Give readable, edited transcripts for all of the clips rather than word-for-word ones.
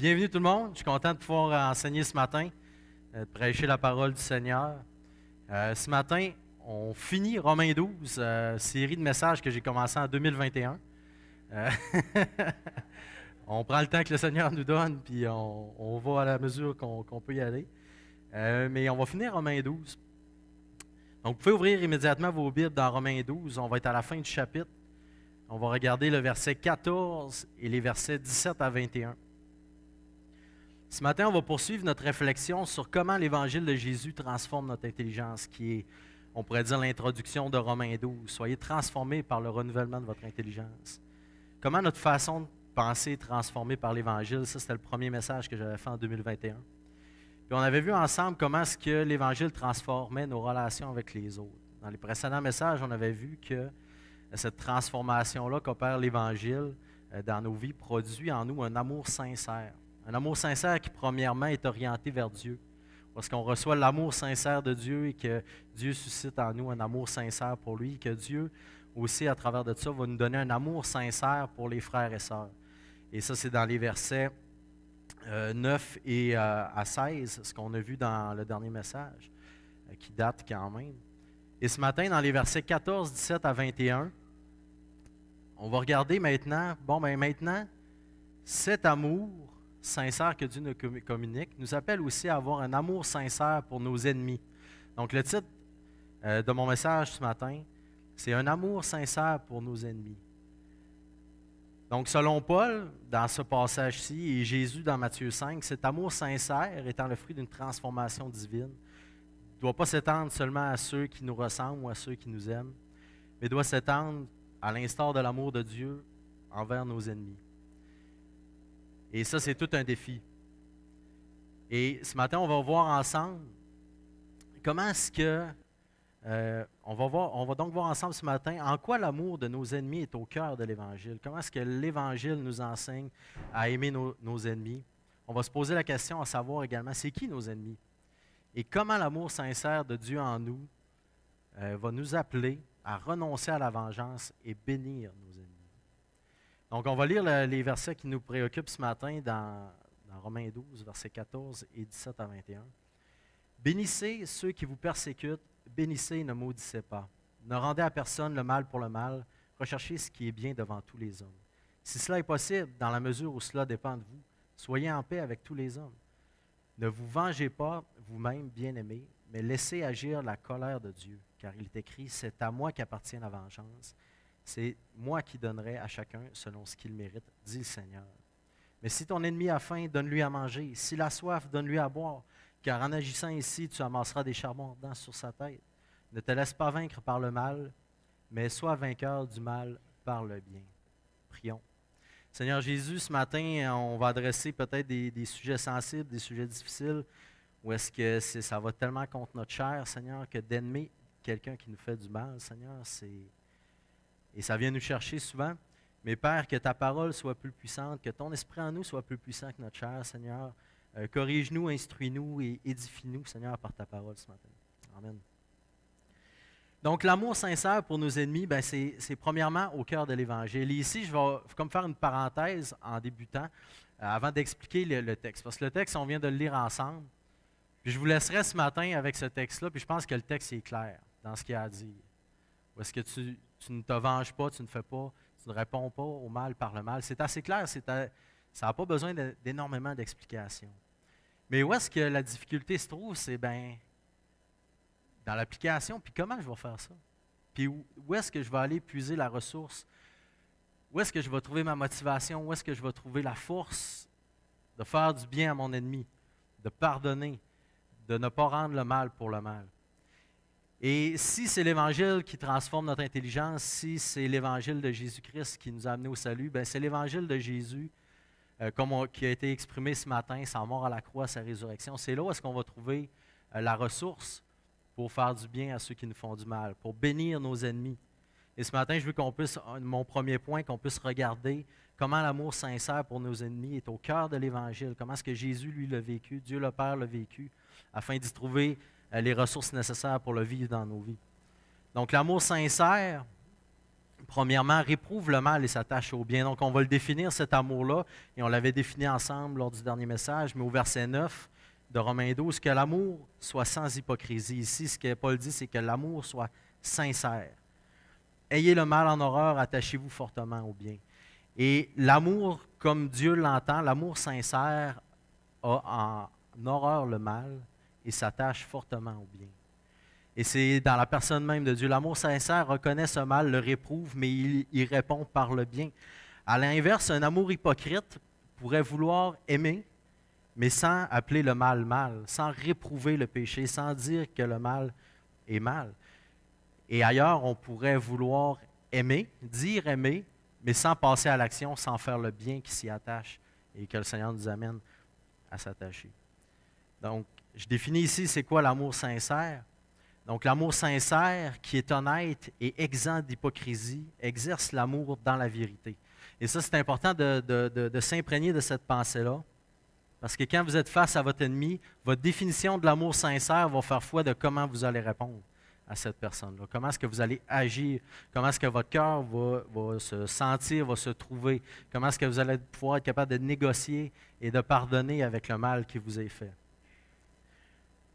Bienvenue tout le monde. Je suis content de pouvoir enseigner ce matin, de prêcher la parole du Seigneur. Ce matin, on finit Romains 12, série de messages que j'ai commencé en 2021. On prend le temps que le Seigneur nous donne, puis on va à la mesure qu'on peut y aller. Mais on va finir Romains 12. Donc, vous pouvez ouvrir immédiatement vos Bibles dans Romains 12. On va être à la fin du chapitre. On va regarder le verset 14 et les versets 17 à 21. Ce matin, on va poursuivre notre réflexion sur comment l'Évangile de Jésus transforme notre intelligence, qui est, on pourrait dire, l'introduction de Romains 12. Soyez transformés par le renouvellement de votre intelligence. Comment notre façon de penser est transformée par l'Évangile. Ça, c'était le premier message que j'avais fait en 2021. Puis on avait vu ensemble comment est-ce que l'Évangile transformait nos relations avec les autres. Dans les précédents messages, on avait vu que cette transformation-là qu'opère l'Évangile dans nos vies produit en nous un amour sincère. Un amour sincère qui, premièrement, est orienté vers Dieu. Parce qu'on reçoit l'amour sincère de Dieu et que Dieu suscite en nous un amour sincère pour lui, et que Dieu aussi, à travers de ça, va nous donner un amour sincère pour les frères et sœurs. Et ça, c'est dans les versets 9 et à 16, ce qu'on a vu dans le dernier message, qui date quand même. Et ce matin, dans les versets 14, 17 à 21, on va regarder maintenant, maintenant, cet amour sincère que Dieu nous communique nous appelle aussi à avoir un amour sincère pour nos ennemis. Donc, le titre de mon message ce matin, c'est « Un amour sincère pour nos ennemis ». Donc, selon Paul, dans ce passage-ci, et Jésus dans Matthieu 5, cet amour sincère étant le fruit d'une transformation divine, ne doit pas s'étendre seulement à ceux qui nous ressemblent ou à ceux qui nous aiment, mais doit s'étendre à l'instar de l'amour de Dieu envers nos ennemis. Et ça, c'est tout un défi. Et ce matin, on va voir ensemble comment est-ce que... on va donc voir ensemble ce matin en quoi l'amour de nos ennemis est au cœur de l'Évangile. Comment est-ce que l'Évangile nous enseigne à aimer nos ennemis. On va se poser la question à savoir également, c'est qui nos ennemis? Et comment l'amour sincère de Dieu en nous va nous appeler à renoncer à la vengeance et bénir nos ennemis. Donc, on va lire les versets qui nous préoccupent ce matin dans Romains 12, versets 14 et 17 à 21. « Bénissez ceux qui vous persécutent, bénissez et ne maudissez pas. Ne rendez à personne le mal pour le mal, recherchez ce qui est bien devant tous les hommes. Si cela est possible, dans la mesure où cela dépend de vous, soyez en paix avec tous les hommes. Ne vous vengez pas vous-même, bien-aimés, mais laissez agir la colère de Dieu, car il est écrit, c'est à moi qu'appartient la vengeance. C'est moi qui donnerai à chacun selon ce qu'il mérite, dit le Seigneur. Mais si ton ennemi a faim, donne-lui à manger. S'il a soif, donne-lui à boire. Car en agissant ainsi, tu amasseras des charbons ardents sur sa tête. Ne te laisse pas vaincre par le mal, mais sois vainqueur du mal par le bien. » Prions. Seigneur Jésus, ce matin, on va adresser peut-être des sujets sensibles, des sujets difficiles, ou est-ce que ça va tellement contre notre chair, Seigneur, que d'aimer quelqu'un qui nous fait du mal, Seigneur, et ça vient nous chercher souvent. Mais Père, que ta parole soit plus puissante, que ton esprit en nous soit plus puissant que notre chair, Seigneur. Corrige-nous, instruis-nous et édifie-nous, Seigneur, par ta parole ce matin. Amen. Donc, l'amour sincère pour nos ennemis, c'est premièrement au cœur de l'Évangile. Et ici, je vais comme faire une parenthèse en débutant, avant d'expliquer le texte. Parce que le texte, on vient de le lire ensemble. Puis je vous laisserai ce matin avec ce texte-là, puis je pense que le texte est clair dans ce qu'il y a à dire. Ou est-ce que tu ne te venges pas, tu ne fais pas, tu ne réponds pas au mal par le mal. C'est assez clair, ça n'a pas besoin d'énormément d'explications. Mais où est-ce que la difficulté se trouve? C'est dans l'application, puis comment je vais faire ça? Puis où est-ce que je vais aller puiser la ressource? Où est-ce que je vais trouver ma motivation? Où est-ce que je vais trouver la force de faire du bien à mon ennemi, de pardonner, de ne pas rendre le mal pour le mal? Et si c'est l'Évangile qui transforme notre intelligence, si c'est l'Évangile de Jésus-Christ qui nous a amenés au salut, c'est l'Évangile de Jésus qui a été exprimé ce matin, sa mort à la croix, sa résurrection. C'est là où est-ce qu'on va trouver la ressource pour faire du bien à ceux qui nous font du mal, pour bénir nos ennemis. Et ce matin, je veux mon premier point, qu'on puisse regarder comment l'amour sincère pour nos ennemis est au cœur de l'Évangile, comment est-ce que Jésus, lui, l'a vécu, Dieu le Père l'a vécu, afin d'y trouver les ressources nécessaires pour le vivre dans nos vies. Donc, l'amour sincère premièrement, réprouve le mal et s'attache au bien. Donc, on va le définir, cet amour-là, et on l'avait défini ensemble lors du dernier message, mais au verset 9 de Romains 12, que l'amour soit sans hypocrisie. Ici, ce que Paul dit, c'est que l'amour soit sincère. Ayez le mal en horreur, attachez-vous fortement au bien. Et l'amour, comme Dieu l'entend, l'amour sincère a en horreur le mal et s'attache fortement au bien. Et c'est dans la personne même de Dieu. L'amour sincère reconnaît ce mal, le réprouve, mais il répond par le bien. À l'inverse, un amour hypocrite pourrait vouloir aimer, mais sans appeler le mal mal, sans réprouver le péché, sans dire que le mal est mal. Et ailleurs, on pourrait vouloir aimer, dire aimer, mais sans passer à l'action, sans faire le bien qui s'y attache et que le Seigneur nous amène à s'attacher. Donc, je définis ici c'est quoi l'amour sincère. Donc, l'amour sincère qui est honnête et exempt d'hypocrisie exerce l'amour dans la vérité. Et ça, c'est important de s'imprégner de cette pensée-là. Parce que quand vous êtes face à votre ennemi, votre définition de l'amour sincère va faire foi de comment vous allez répondre à cette personne-là. Comment est-ce que vous allez agir? Comment est-ce que votre cœur va se sentir, va se trouver? Comment est-ce que vous allez pouvoir être capable de négocier et de pardonner avec le mal qui vous est fait?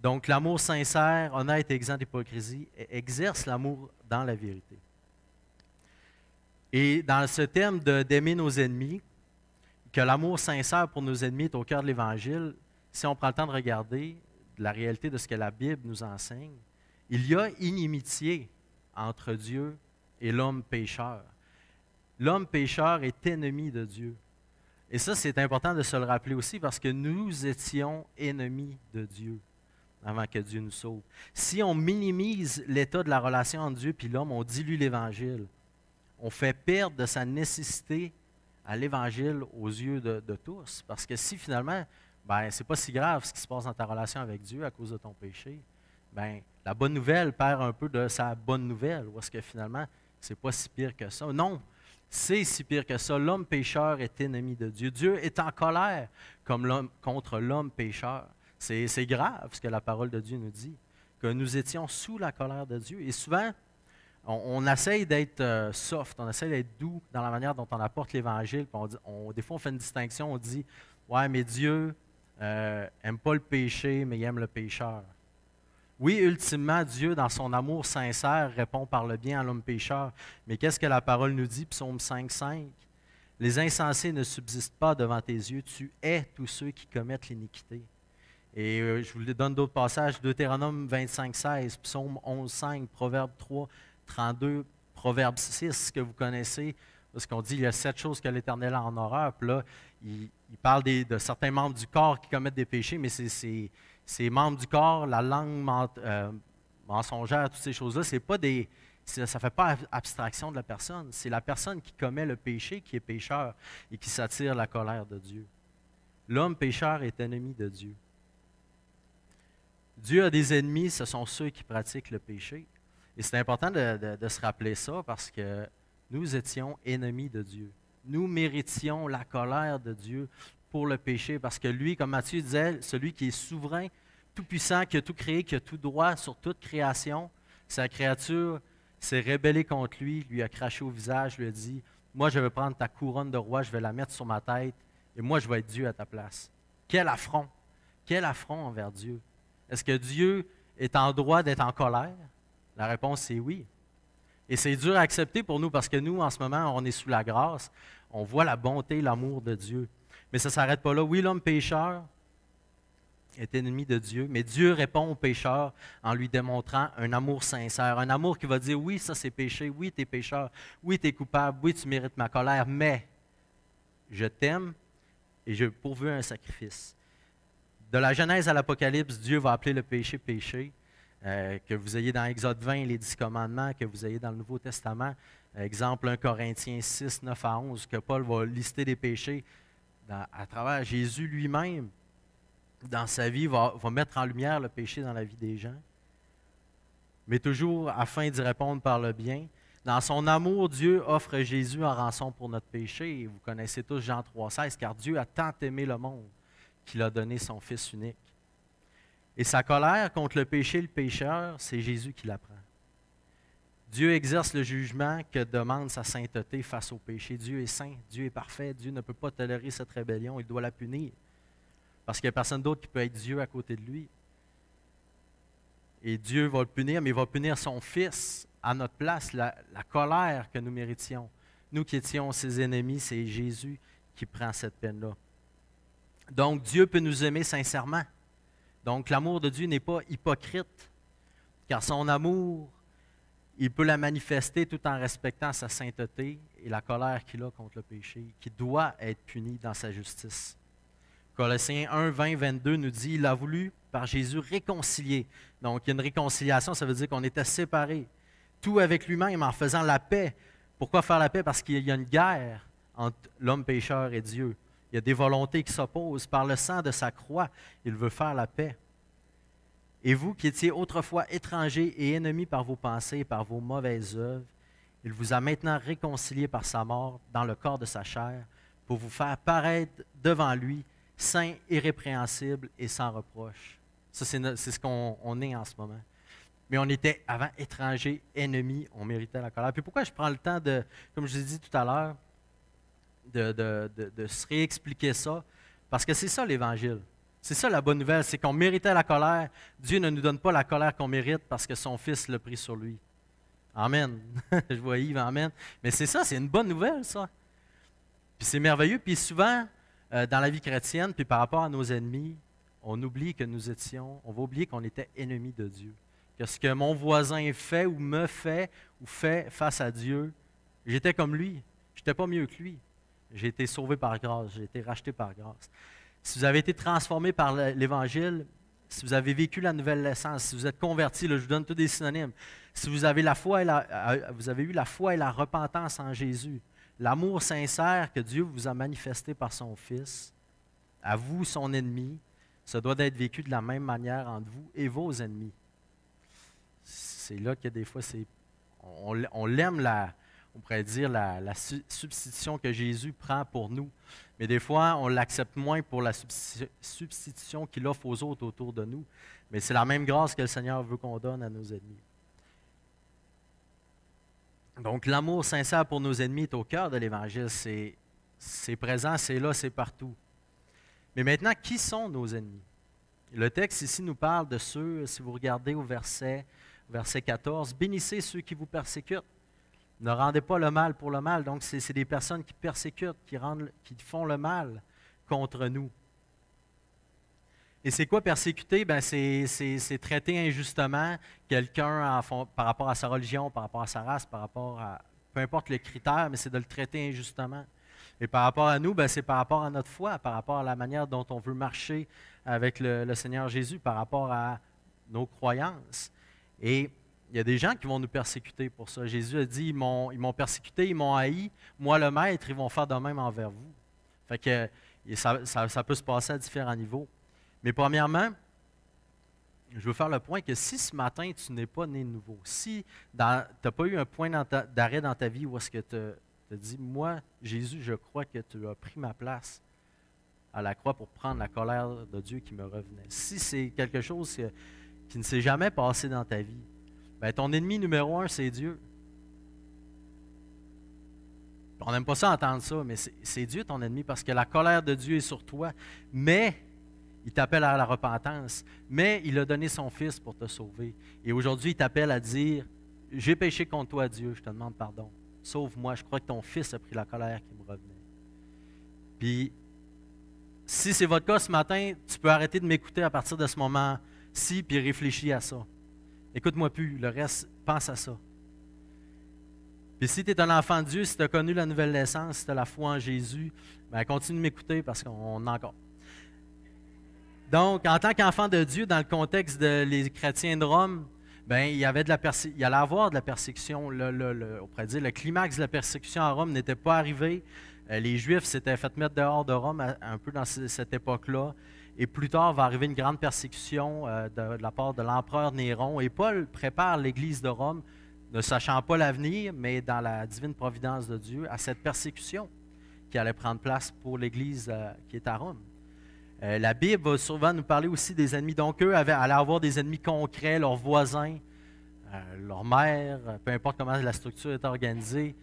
Donc, l'amour sincère, honnête et exempt d'hypocrisie exerce l'amour dans la vérité. Et dans ce thème d'aimer nos ennemis, que l'amour sincère pour nos ennemis est au cœur de l'Évangile, si on prend le temps de regarder la réalité de ce que la Bible nous enseigne, il y a inimitié entre Dieu et l'homme pécheur. L'homme pécheur est ennemi de Dieu. Et ça, c'est important de se le rappeler aussi parce que nous étions ennemis de Dieu avant que Dieu nous sauve. Si on minimise l'état de la relation entre Dieu et l'homme, on dilue l'Évangile. On fait perdre de sa nécessité à l'Évangile aux yeux de tous. Parce que si finalement, ce n'est pas si grave ce qui se passe dans ta relation avec Dieu à cause de ton péché, la bonne nouvelle perd un peu de sa bonne nouvelle. Ou est-ce que finalement, c'est pas si pire que ça? Non, c'est si pire que ça. L'homme pécheur est ennemi de Dieu. Dieu est en colère contre l'homme pécheur. C'est grave ce que la parole de Dieu nous dit, que nous étions sous la colère de Dieu. Et souvent, on essaye d'être soft, on essaye d'être doux dans la manière dont on apporte l'Évangile. Des fois, on fait une distinction, on dit « Ouais, mais Dieu n'aime pas le péché, mais il aime le pécheur. » Oui, ultimement, Dieu, dans son amour sincère, répond par le bien à l'homme pécheur. Mais qu'est-ce que la parole nous dit? Psaume 5,5 « Les insensés ne subsistent pas devant tes yeux, tu hais tous ceux qui commettent l'iniquité. » Et je vous donne d'autres passages, Deutéronome 25,16, Psaume 11,5, Proverbe 3, 32, Proverbe 6, que vous connaissez, parce qu'on dit il y a 7 choses que l'Éternel a en horreur. Puis là, il parle de certains membres du corps qui commettent des péchés, mais ces membres du corps, la langue mensongère, toutes ces choses-là, ça ne fait pas abstraction de la personne. C'est la personne qui commet le péché qui est pécheur et qui s'attire la colère de Dieu. L'homme pécheur est ennemi de Dieu. Dieu a des ennemis, ce sont ceux qui pratiquent le péché. Et c'est important de se rappeler ça parce que nous étions ennemis de Dieu. Nous méritions la colère de Dieu pour le péché parce que lui, comme Matthieu disait, celui qui est souverain, tout-puissant, qui a tout créé, qui a tout droit sur toute création, sa créature s'est rébellée contre lui, lui a craché au visage, lui a dit « Moi, je vais prendre ta couronne de roi, je vais la mettre sur ma tête et moi, je vais être Dieu à ta place. » Quel affront! Quel affront envers Dieu! Est-ce que Dieu est en droit d'être en colère? La réponse est oui. Et c'est dur à accepter pour nous parce que nous, en ce moment, on est sous la grâce. On voit la bonté, l'amour de Dieu. Mais ça ne s'arrête pas là. Oui, l'homme pécheur est ennemi de Dieu, mais Dieu répond au pécheur en lui démontrant un amour sincère. Un amour qui va dire, oui, ça c'est péché, oui, tu es pécheur, oui, tu es coupable, oui, tu mérites ma colère, mais je t'aime et je pourvu un sacrifice. De la Genèse à l'Apocalypse, Dieu va appeler le péché péché. Que vous ayez dans Exode 20 les 10 commandements, que vous ayez dans le Nouveau Testament, exemple 1 Corinthiens 6, 9 à 11, que Paul va lister des péchés à travers Jésus lui-même, dans sa vie, va mettre en lumière le péché dans la vie des gens, mais toujours afin d'y répondre par le bien. Dans son amour, Dieu offre Jésus en rançon pour notre péché. Et vous connaissez tous Jean 3,16, car Dieu a tant aimé le monde qu'il a donné son Fils unique. Et sa colère contre le péché et le pécheur, c'est Jésus qui la prend. Dieu exerce le jugement que demande sa sainteté face au péché. Dieu est saint, Dieu est parfait, Dieu ne peut pas tolérer cette rébellion, il doit la punir. Parce qu'il n'y a personne d'autre qui peut être Dieu à côté de lui. Et Dieu va le punir, mais il va punir son Fils à notre place, la colère que nous méritions. Nous qui étions ses ennemis, c'est Jésus qui prend cette peine-là. Donc Dieu peut nous aimer sincèrement. Donc l'amour de Dieu n'est pas hypocrite, car son amour, il peut la manifester tout en respectant sa sainteté et la colère qu'il a contre le péché, qui doit être puni dans sa justice. Colossiens 1, 20, 22 nous dit, il a voulu par Jésus réconcilier. Donc, il y a une réconciliation, ça veut dire qu'on était séparés. Tout avec lui-même en faisant la paix. Pourquoi faire la paix? Parce qu'il y a une guerre entre l'homme pécheur et Dieu. Il y a des volontés qui s'opposent. Par le sang de sa croix, il veut faire la paix. Et vous qui étiez autrefois étrangers et ennemis par vos pensées et par vos mauvaises œuvres, il vous a maintenant réconciliés par sa mort dans le corps de sa chair pour vous faire paraître devant lui saint, irrépréhensible et sans reproche. Ça, c'est ce qu'on est en ce moment. Mais on était avant étrangers, ennemis, on méritait la colère. Puis pourquoi je prends le temps de, comme je l'ai dit tout à l'heure, de se réexpliquer ça? Parce que c'est ça l'Évangile. C'est ça la bonne nouvelle, c'est qu'on méritait la colère. Dieu ne nous donne pas la colère qu'on mérite parce que son Fils l'a pris sur lui. Amen. Je vois Yves, amen. Mais c'est ça, c'est une bonne nouvelle, ça. Puis c'est merveilleux. Puis souvent, dans la vie chrétienne, puis par rapport à nos ennemis, on oublie que nous étions, on va oublier qu'on était ennemis de Dieu. Que ce que mon voisin fait ou me fait ou fait face à Dieu, j'étais comme lui. Je n'étais pas mieux que lui. J'ai été sauvé par grâce, j'ai été racheté par grâce. Si vous avez été transformé par l'Évangile, si vous avez vécu la nouvelle naissance, si vous êtes converti, là, je vous donne tous des synonymes. Si vous avez, vous avez eu la foi et la repentance en Jésus, l'amour sincère que Dieu vous a manifesté par son Fils, à vous, son ennemi, ça doit être vécu de la même manière entre vous et vos ennemis. C'est là que des fois, on l'aime, on pourrait dire, la substitution que Jésus prend pour nous. Mais des fois, on l'accepte moins pour la substitution qu'il offre aux autres autour de nous. Mais c'est la même grâce que le Seigneur veut qu'on donne à nos ennemis. Donc, l'amour sincère pour nos ennemis est au cœur de l'Évangile. C'est présent, c'est là, c'est partout. Mais maintenant, qui sont nos ennemis? Le texte ici nous parle de ceux, si vous regardez au verset 14, « Bénissez ceux qui vous persécutent. Ne rendez pas le mal pour le mal. » Donc, c'est des personnes qui persécutent, qui font le mal contre nous. Et c'est quoi persécuter? Ben, c'est traiter injustement quelqu'un par rapport à sa religion, par rapport à sa race, par rapport à... Peu importe le critère, mais c'est de le traiter injustement. Et par rapport à nous, ben, c'est par rapport à notre foi, par rapport à la manière dont on veut marcher avec le Seigneur Jésus, par rapport à nos croyances. Et il y a des gens qui vont nous persécuter pour ça. Jésus a dit, ils m'ont persécuté, ils m'ont haï. Moi, le Maître, ils vont faire de même envers vous. Fait que ça peut se passer à différents niveaux. Mais premièrement, je veux faire le point que si ce matin, tu n'es pas né de nouveau, si tu n'as pas eu un point d'arrêt dans ta vie où est-ce que tu as dit, moi, Jésus, je crois que tu as pris ma place à la croix pour prendre la colère de Dieu qui me revenait. Si c'est quelque chose qui ne s'est jamais passé dans ta vie, ben, ton ennemi numéro 1, c'est Dieu. On n'aime pas ça entendre ça, mais c'est Dieu ton ennemi parce que la colère de Dieu est sur toi, mais il t'appelle à la repentance, mais il a donné son Fils pour te sauver. Et aujourd'hui, il t'appelle à dire, j'ai péché contre toi, Dieu, je te demande pardon. Sauve-moi, je crois que ton Fils a pris la colère qui me revenait. Puis, si c'est votre cas ce matin, tu peux arrêter de m'écouter à partir de ce moment-ci, puis réfléchir à ça. Écoute-moi plus, le reste, pense à ça. Puis si tu es un enfant de Dieu, si tu as connu la nouvelle naissance, si tu as la foi en Jésus, bien, continue de m'écouter parce qu'on a encore. Donc, en tant qu'enfant de Dieu, dans le contexte des chrétiens de Rome, bien, il allait avoir de la persécution. On pourrait dire le climax de la persécution à Rome n'était pas arrivé. Les Juifs s'étaient fait mettre dehors de Rome un peu dans cette époque-là. Et plus tard, va arriver une grande persécution de la part de l'empereur Néron. Et Paul prépare l'Église de Rome, ne sachant pas l'avenir, mais dans la divine providence de Dieu, à cette persécution qui allait prendre place pour l'Église qui est à Rome. La Bible va souvent nous parler aussi des ennemis. Donc, eux allaient avoir des ennemis concrets, leurs voisins, leur mère, peu importe comment la structure est organisée,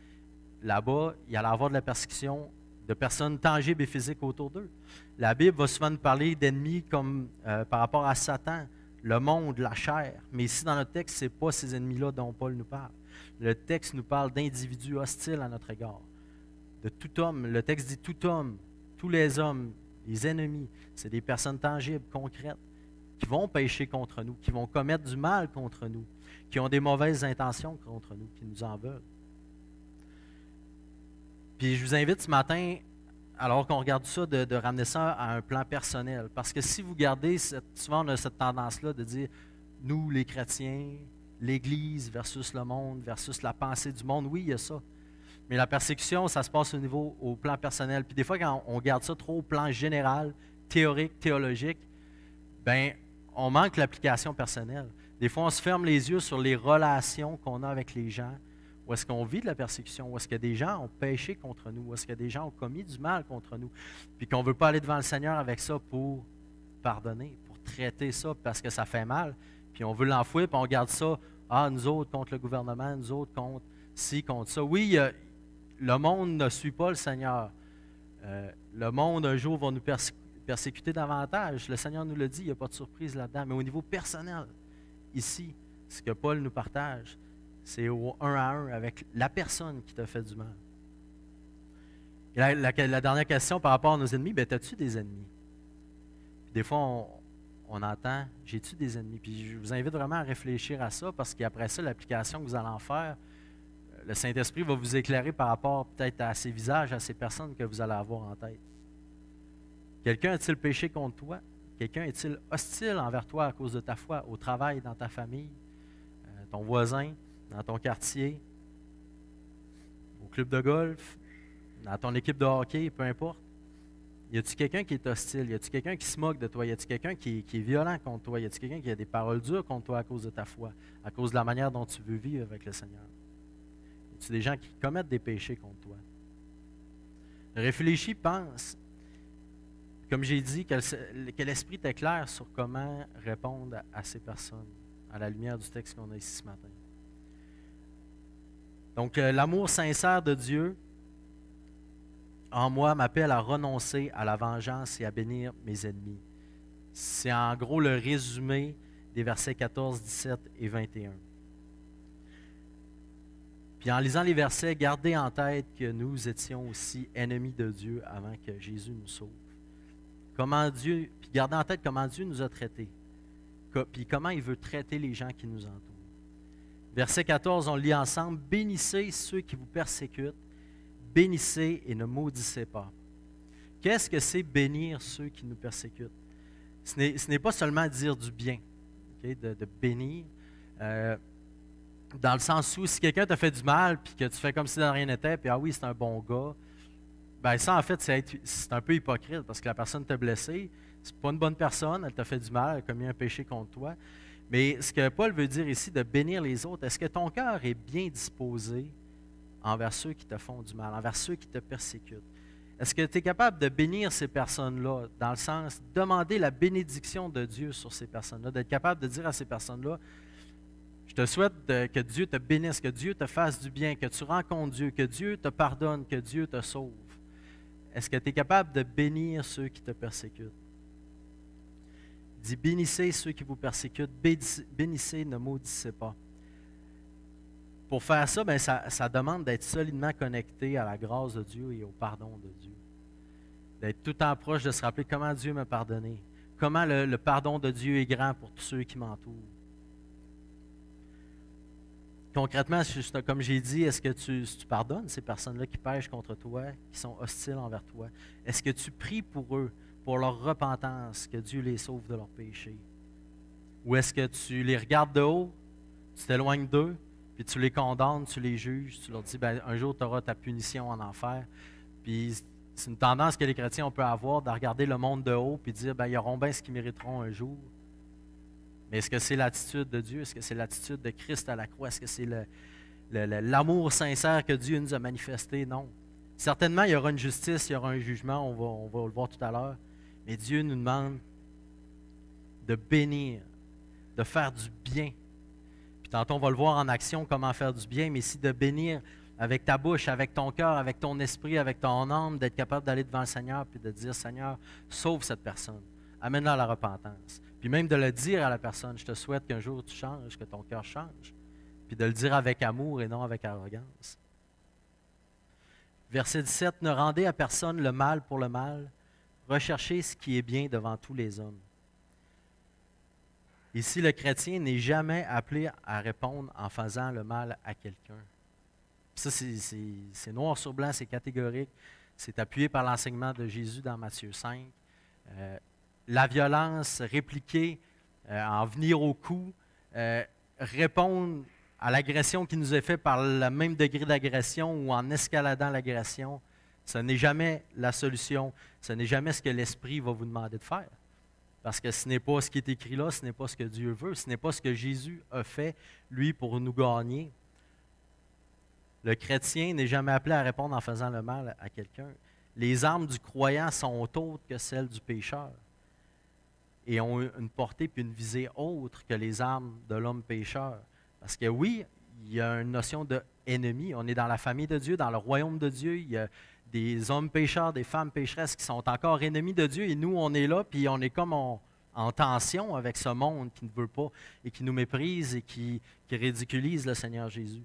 là-bas, il allait avoir de la persécution de personnes tangibles et physiques autour d'eux. La Bible va souvent nous parler d'ennemis comme par rapport à Satan, le monde, la chair. Mais ici, dans notre texte, ce n'est pas ces ennemis-là dont Paul nous parle. Le texte nous parle d'individus hostiles à notre égard. De tout homme. Le texte dit tout homme, tous les hommes, les ennemis. C'est des personnes tangibles, concrètes, qui vont pécher contre nous, qui vont commettre du mal contre nous, qui ont des mauvaises intentions contre nous, qui nous en veulent. Puis je vous invite ce matin, alors qu'on regarde ça, de ramener ça à un plan personnel. Parce que si vous gardez, souvent on a cette tendance-là de dire, nous les chrétiens, l'Église versus le monde, versus la pensée du monde, oui, il y a ça. Mais la persécution, ça se passe au plan personnel. Puis des fois, quand on garde ça trop au plan général, théorique, théologique, ben on manque l'application personnelle. Des fois, on se ferme les yeux sur les relations qu'on a avec les gens. Où est-ce qu'on vit de la persécution? Où est-ce que des gens ont péché contre nous? Où est-ce que des gens ont commis du mal contre nous? Puis qu'on ne veut pas aller devant le Seigneur avec ça pour pardonner, pour traiter ça parce que ça fait mal. Puis on veut l'enfouir, puis on garde ça, nous autres contre le gouvernement, nous autres contre ci, contre ça. Oui, le monde ne suit pas le Seigneur. Le monde, un jour, va nous persécuter davantage. Le Seigneur nous le dit, il n'y a pas de surprise là-dedans. Mais au niveau personnel, ici, ce que Paul nous partage, c'est au 1 à 1 avec la personne qui t'a fait du mal. Et la dernière question par rapport à nos ennemis, bien, as-tu des ennemis? Puis des fois, on entend, j'ai-tu des ennemis? Puis je vous invite vraiment à réfléchir à ça parce qu'après ça, l'application que vous allez en faire, le Saint-Esprit va vous éclairer par rapport peut-être à ces visages, à ces personnes que vous allez avoir en tête. Quelqu'un a-t-il péché contre toi? Quelqu'un est-il hostile envers toi à cause de ta foi, au travail, dans ta famille, ton voisin, dans ton quartier, au club de golf, dans ton équipe de hockey, peu importe? Y a-t-il quelqu'un qui est hostile? Y a-t-il quelqu'un qui se moque de toi? Y a-t-il quelqu'un qui est violent contre toi? Y a-t-il quelqu'un qui a des paroles dures contre toi à cause de ta foi, à cause de la manière dont tu veux vivre avec le Seigneur? Y a-t-il des gens qui commettent des péchés contre toi? Réfléchis, pense. Comme j'ai dit, que l'Esprit t'éclaire sur comment répondre à ces personnes, à la lumière du texte qu'on a ici ce matin. Donc, l'amour sincère de Dieu en moi m'appelle à renoncer à la vengeance et à bénir mes ennemis. C'est en gros le résumé des versets 14, 17 et 21. Puis en lisant les versets, gardez en tête que nous étions aussi ennemis de Dieu avant que Jésus nous sauve. Puis gardez en tête comment Dieu nous a traités, puis comment il veut traiter les gens qui nous entourent. Verset 14, on le lit ensemble. « Bénissez ceux qui vous persécutent, bénissez et ne maudissez pas. » Qu'est-ce que c'est bénir ceux qui nous persécutent? Ce n'est pas seulement dire du bien, okay, de bénir, dans le sens où si quelqu'un t'a fait du mal, puis que tu fais comme si de rien n'était, puis oui, c'est un bon gars, bien ça en fait, c'est un peu hypocrite, parce que la personne t'a blessé, c'est pas une bonne personne, elle t'a fait du mal, elle a commis un péché contre toi. Mais ce que Paul veut dire ici, de bénir les autres, est-ce que ton cœur est bien disposé envers ceux qui te font du mal, envers ceux qui te persécutent? Est-ce que tu es capable de bénir ces personnes-là, dans le sens de demander la bénédiction de Dieu sur ces personnes-là, d'être capable de dire à ces personnes-là, je te souhaite que Dieu te bénisse, que Dieu te fasse du bien, que tu rencontres Dieu, que Dieu te pardonne, que Dieu te sauve. Est-ce que tu es capable de bénir ceux qui te persécutent? Dit, bénissez ceux qui vous persécutent, bénissez, ne maudissez pas. Pour faire ça, bien, ça demande d'être solidement connecté à la grâce de Dieu et au pardon de Dieu. D'être tout le temps proche de se rappeler comment Dieu m'a pardonné, comment le pardon de Dieu est grand pour tous ceux qui m'entourent. Concrètement, comme j'ai dit, est-ce que tu pardonnes ces personnes-là qui pêchent contre toi, qui sont hostiles envers toi? Est-ce que tu pries pour eux, pour leur repentance, que Dieu les sauve de leurs péchés? Ou est-ce que tu les regardes de haut, tu t'éloignes d'eux, puis tu les condamnes, tu les juges, tu leur dis, ben, un jour tu auras ta punition en enfer. Puis c'est une tendance que les chrétiens on peut avoir de regarder le monde de haut puis de dire, ben, ils auront bien ce qu'ils mériteront un jour. Mais est-ce que c'est l'attitude de Dieu? Est-ce que c'est l'attitude de Christ à la croix? Est-ce que c'est l'amour sincère que Dieu nous a manifesté? Non. Certainement, il y aura une justice, il y aura un jugement, on va le voir tout à l'heure. Mais Dieu nous demande de bénir, de faire du bien. Puis tantôt, on va le voir en action, comment faire du bien, mais ici, de bénir avec ta bouche, avec ton cœur, avec ton esprit, avec ton âme, d'être capable d'aller devant le Seigneur puis de dire, Seigneur, sauve cette personne, amène-la à la repentance. Puis même de le dire à la personne, je te souhaite qu'un jour tu changes, que ton cœur change, puis de le dire avec amour et non avec arrogance. Verset 17, ne rendez à personne le mal pour le mal, recherchez ce qui est bien devant tous les hommes. Ici, le chrétien n'est jamais appelé à répondre en faisant le mal à quelqu'un. Ça, c'est noir sur blanc, c'est catégorique. C'est appuyé par l'enseignement de Jésus dans Matthieu 5. La violence, répliquer, en venir au coup, répondre à l'agression qui nous est faite par le même degré d'agression ou en escaladant l'agression, ce n'est jamais la solution. Ce n'est jamais ce que l'Esprit va vous demander de faire. Parce que ce n'est pas ce qui est écrit là, ce n'est pas ce que Dieu veut, ce n'est pas ce que Jésus a fait, lui, pour nous gagner. Le chrétien n'est jamais appelé à répondre en faisant le mal à quelqu'un. Les armes du croyant sont autres que celles du pécheur et ont une portée puis une visée autre que les armes de l'homme pécheur. Parce que oui, il y a une notion d'ennemi. On est dans la famille de Dieu, dans le royaume de Dieu. Il y a des hommes pécheurs, des femmes pécheresses qui sont encore ennemis de Dieu et nous, on est là, puis on est comme en tension avec ce monde qui ne veut pas et qui nous méprise et qui ridiculise le Seigneur Jésus.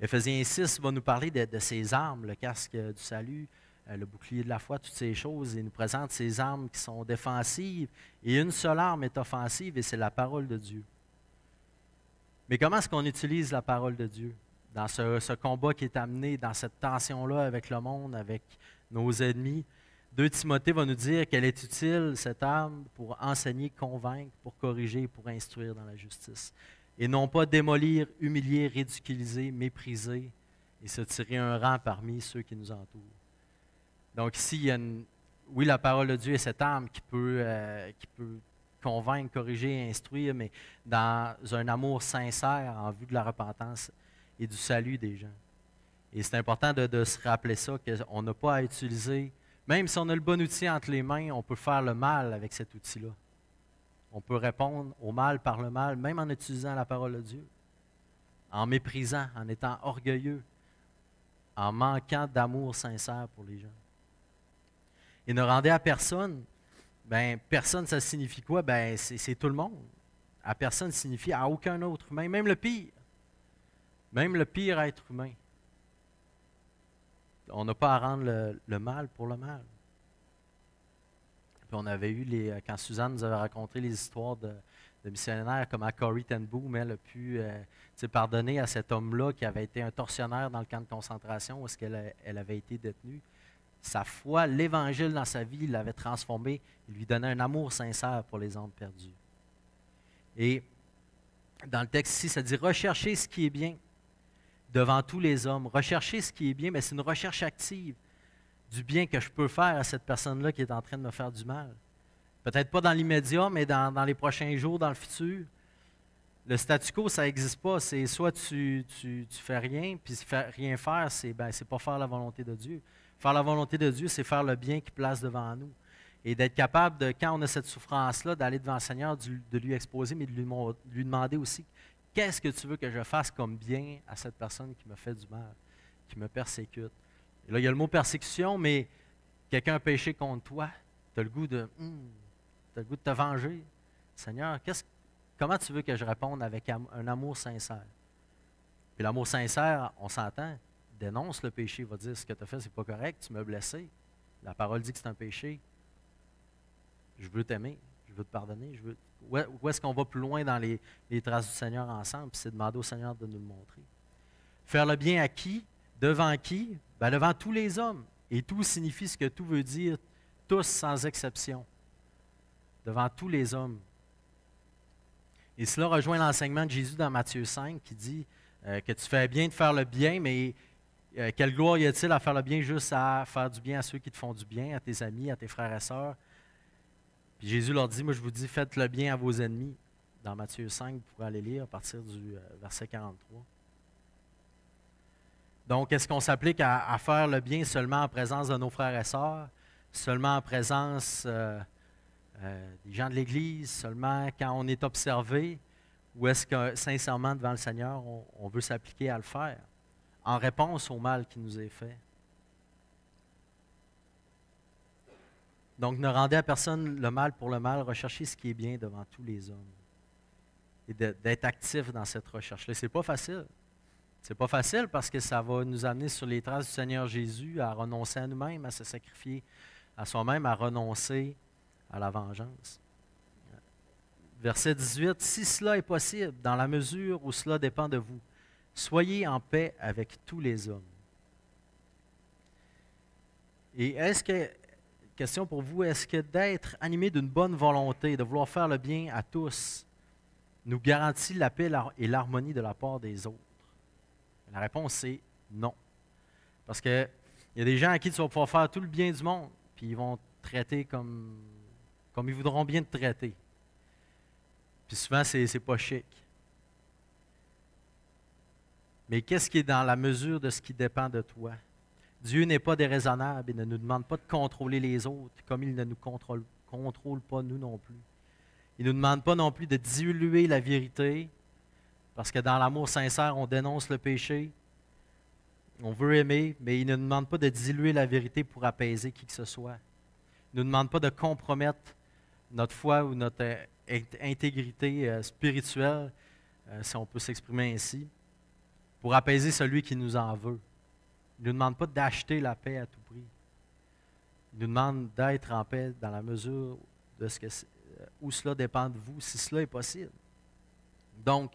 Éphésiens 6 va nous parler de ces armes, le casque du salut, le bouclier de la foi, toutes ces choses. Il nous présente ces armes qui sont défensives et une seule arme est offensive et c'est la parole de Dieu. Mais comment est-ce qu'on utilise la parole de Dieu dans ce combat qui est amené, dans cette tension-là avec le monde, avec nos ennemis? 2 Timothée va nous dire qu'elle est utile, cette arme, pour enseigner, convaincre, pour corriger, pour instruire dans la justice. Et non pas démolir, humilier, ridiculiser, mépriser et se tirer un rang parmi ceux qui nous entourent. Donc ici, il y a oui, la parole de Dieu est cette arme qui peut convaincre, corriger, instruire, mais dans un amour sincère en vue de la repentance et du salut des gens. Et c'est important de se rappeler ça, qu'on n'a pas à utiliser, même si on a le bon outil entre les mains, on peut faire le mal avec cet outil-là. On peut répondre au mal par le mal, même en utilisant la parole de Dieu, en méprisant, en étant orgueilleux, en manquant d'amour sincère pour les gens. Et ne rendez à personne, bien, personne, ça signifie quoi? Bien, c'est tout le monde. À personne signifie à aucun autre humain, même le pire être humain. On n'a pas à rendre le mal pour le mal. Puis on avait eu, quand Suzanne nous avait raconté les histoires de missionnaires, comme à Corrie ten Boom, elle a pu pardonner à cet homme-là qui avait été un tortionnaire dans le camp de concentration où elle avait été détenue. Sa foi, l'Évangile dans sa vie, l'avait transformé. Il lui donnait un amour sincère pour les âmes perdues. Et dans le texte ici, ça dit « Recherchez ce qui est bien devant tous les hommes. » Rechercher ce qui est bien, mais c'est une recherche active du bien que je peux faire à cette personne-là qui est en train de me faire du mal. Peut-être pas dans l'immédiat, mais dans les prochains jours, dans le futur. Le statu quo, ça n'existe pas. C'est soit tu fais rien, puis rien faire, c'est pas faire la volonté de Dieu. Faire la volonté de Dieu, c'est faire le bien qu'il place devant nous. Et d'être capable, quand on a cette souffrance-là, d'aller devant le Seigneur, de lui exposer, mais de lui demander aussi, qu'est-ce que tu veux que je fasse comme bien à cette personne qui me fait du mal, qui me persécute? Et là, il y a le mot persécution, mais quelqu'un a péché contre toi, tu as le goût de te venger. Seigneur, comment tu veux que je réponde avec un amour sincère? Puis l'amour sincère, on s'entend, dénonce le péché, va dire ce que tu as fait, c'est pas correct, tu m'as blessé. La parole dit que c'est un péché. Je veux t'aimer, je veux te pardonner. Où est-ce qu'on va plus loin dans les traces du Seigneur ensemble? Puis c'est demander au Seigneur de nous le montrer. Faire le bien à qui? Devant qui? Bien, devant tous les hommes. Et tout signifie ce que tout veut dire, tous sans exception. Devant tous les hommes. Et cela rejoint l'enseignement de Jésus dans Matthieu 5 qui dit que tu fais bien de faire le bien, mais quelle gloire y a-t-il à faire le bien juste à faire du bien à ceux qui te font du bien, à tes amis, à tes frères et sœurs? Puis Jésus leur dit, moi je vous dis, faites le bien à vos ennemis. Dans Matthieu 5, vous pourrez aller lire à partir du verset 43. Donc, est-ce qu'on s'applique à faire le bien seulement en présence de nos frères et sœurs, seulement en présence des gens de l'Église, seulement quand on est observé, Ou est-ce que, sincèrement, devant le Seigneur, on veut s'appliquer à le faire en réponse au mal qui nous est fait? Donc, ne rendez à personne le mal pour le mal, recherchez ce qui est bien devant tous les hommes. Et d'être actif dans cette recherche-là. Ce n'est pas facile. C'est pas facile parce que ça va nous amener sur les traces du Seigneur Jésus à renoncer à nous-mêmes, à se sacrifier à soi-même, à renoncer à la vengeance. Verset 18, « Si cela est possible, dans la mesure où cela dépend de vous, soyez en paix avec tous les hommes. » Et question pour vous, est-ce que d'être animé d'une bonne volonté, de vouloir faire le bien à tous, nous garantit la paix et l'harmonie de la part des autres? La réponse est non. Parce qu'il y a des gens à qui tu vas pouvoir faire tout le bien du monde, puis ils vont te traiter comme ils voudront bien te traiter. Puis souvent, c'est pas chic. Mais qu'est-ce qui est dans la mesure de ce qui dépend de toi? Dieu n'est pas déraisonnable. Il ne nous demande pas de contrôler les autres, comme il ne nous contrôle pas nous non plus. Il ne nous demande pas non plus de diluer la vérité, parce que dans l'amour sincère, on dénonce le péché, on veut aimer, mais il ne nous demande pas de diluer la vérité pour apaiser qui que ce soit. Il ne nous demande pas de compromettre notre foi ou notre intégrité spirituelle, si on peut s'exprimer ainsi, pour apaiser celui qui nous en veut. Il ne nous demande pas d'acheter la paix à tout prix. Il nous demande d'être en paix dans la mesure de où cela dépend de vous, si cela est possible. Donc,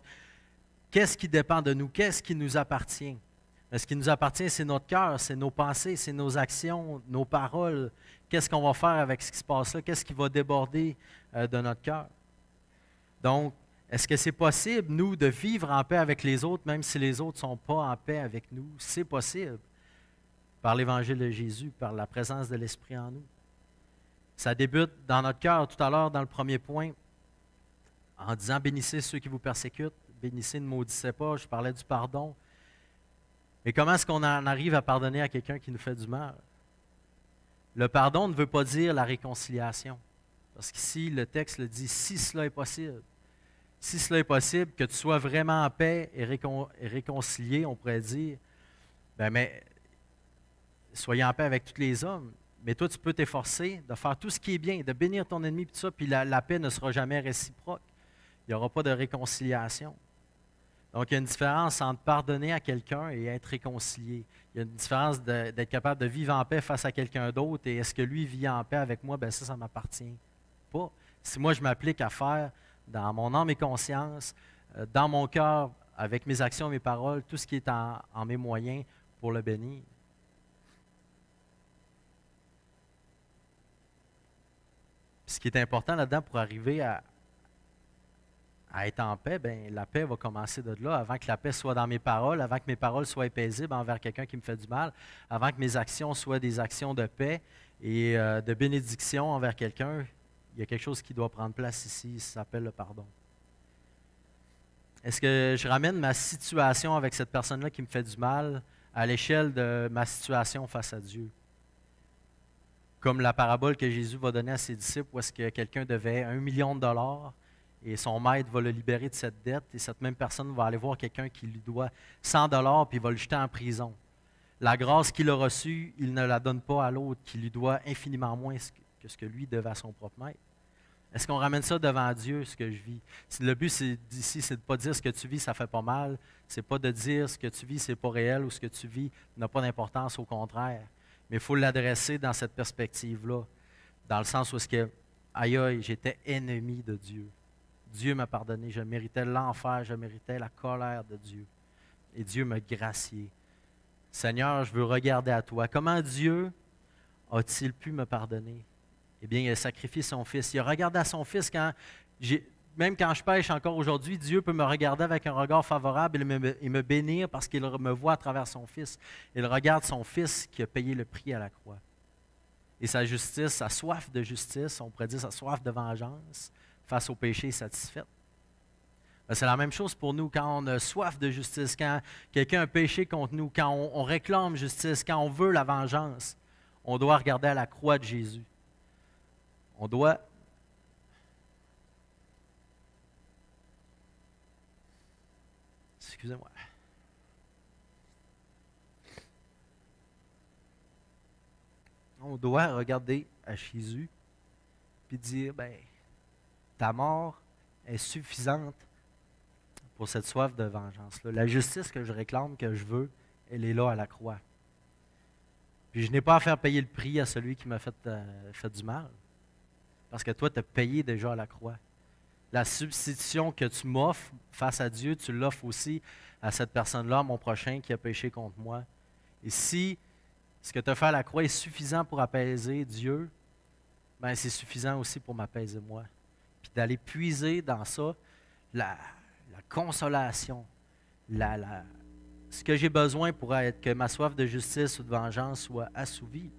qu'est-ce qui dépend de nous? Qu'est-ce qui nous appartient? Ce qui nous appartient, c'est notre cœur, c'est nos pensées, c'est nos actions, nos paroles. Qu'est-ce qu'on va faire avec ce qui se passe là? Qu'est-ce qui va déborder de notre cœur? Donc, est-ce que c'est possible, nous, de vivre en paix avec les autres, même si les autres ne sont pas en paix avec nous? C'est possible, par l'Évangile de Jésus, par la présence de l'Esprit en nous. Ça débute dans notre cœur, tout à l'heure, dans le premier point, en disant « Bénissez ceux qui vous persécutent, bénissez, ne maudissez pas ». Je parlais du pardon. Mais comment est-ce qu'on en arrive à pardonner à quelqu'un qui nous fait du mal? Le pardon ne veut pas dire la réconciliation. Parce qu'ici, le texte le dit « si cela est possible ». Si cela est possible, que tu sois vraiment en paix et réconcilié, on pourrait dire, mais soyez en paix avec tous les hommes. Mais toi, tu peux t'efforcer de faire tout ce qui est bien, de bénir ton ennemi, puis tout ça, puis la paix ne sera jamais réciproque. Il n'y aura pas de réconciliation. Donc, il y a une différence entre pardonner à quelqu'un et être réconcilié. Il y a une différence d'être capable de vivre en paix face à quelqu'un d'autre, et est-ce que lui vit en paix avec moi? Bien, ça m'appartient pas. Si moi, je m'applique à faire dans mon âme et conscience, dans mon cœur, avec mes actions, mes paroles, tout ce qui est en mes moyens pour le bénir. Puis ce qui est important là-dedans pour arriver à être en paix, bien, la paix va commencer de là, avant que la paix soit dans mes paroles, avant que mes paroles soient paisibles envers quelqu'un qui me fait du mal, avant que mes actions soient des actions de paix et de bénédiction envers quelqu'un. Il y a quelque chose qui doit prendre place ici, ça s'appelle le pardon. Est-ce que je ramène ma situation avec cette personne-là qui me fait du mal à l'échelle de ma situation face à Dieu? Comme la parabole que Jésus va donner à ses disciples, où est-ce que quelqu'un devait 1 million de dollars et son maître va le libérer de cette dette, et cette même personne va aller voir quelqu'un qui lui doit 100 dollars puis il va le jeter en prison. La grâce qu'il a reçue, il ne la donne pas à l'autre qui lui doit infiniment moins que ce que lui devait à son propre maître. Est-ce qu'on ramène ça devant Dieu, ce que je vis? Le but ici, c'est de ne pas dire ce que tu vis, ça fait pas mal. Ce n'est pas de dire ce que tu vis, c'est pas réel, ou ce que tu vis n'a pas d'importance, au contraire. Mais il faut l'adresser dans cette perspective-là, dans le sens où est-ce que, aïe aïe, j'étais ennemi de Dieu. Dieu m'a pardonné, je méritais l'enfer, je méritais la colère de Dieu. Et Dieu m'a gracié. Seigneur, je veux regarder à toi. Comment Dieu a-t-il pu me pardonner? Eh bien, il a sacrifié son Fils. Il a regardé à son Fils même quand je pêche encore aujourd'hui, Dieu peut me regarder avec un regard favorable et me bénir parce qu'il me voit à travers son Fils. Il regarde son Fils qui a payé le prix à la croix. Et sa justice, sa soif de justice, on pourrait dire sa soif de vengeance face au péché est satisfaite. C'est la même chose pour nous quand on a soif de justice, quand quelqu'un a péché contre nous, quand on réclame justice, quand on veut la vengeance. On doit regarder à la croix de Jésus. On doit Excusez-moi. On doit regarder à Jésus puis dire, ben, ta mort est suffisante pour cette soif de vengeance-là. La justice que je réclame, que je veux, elle est là à la croix. Puis je n'ai pas à faire payer le prix à celui qui m'a fait du mal. Parce que toi, tu as payé déjà à la croix. La substitution que tu m'offres face à Dieu, tu l'offres aussi à cette personne-là, mon prochain qui a péché contre moi. Et si ce que tu as fait à la croix est suffisant pour apaiser Dieu, ben c'est suffisant aussi pour m'apaiser moi. Puis d'aller puiser dans ça la consolation, ce que j'ai besoin pour que ma soif de justice ou de vengeance soit assouvie.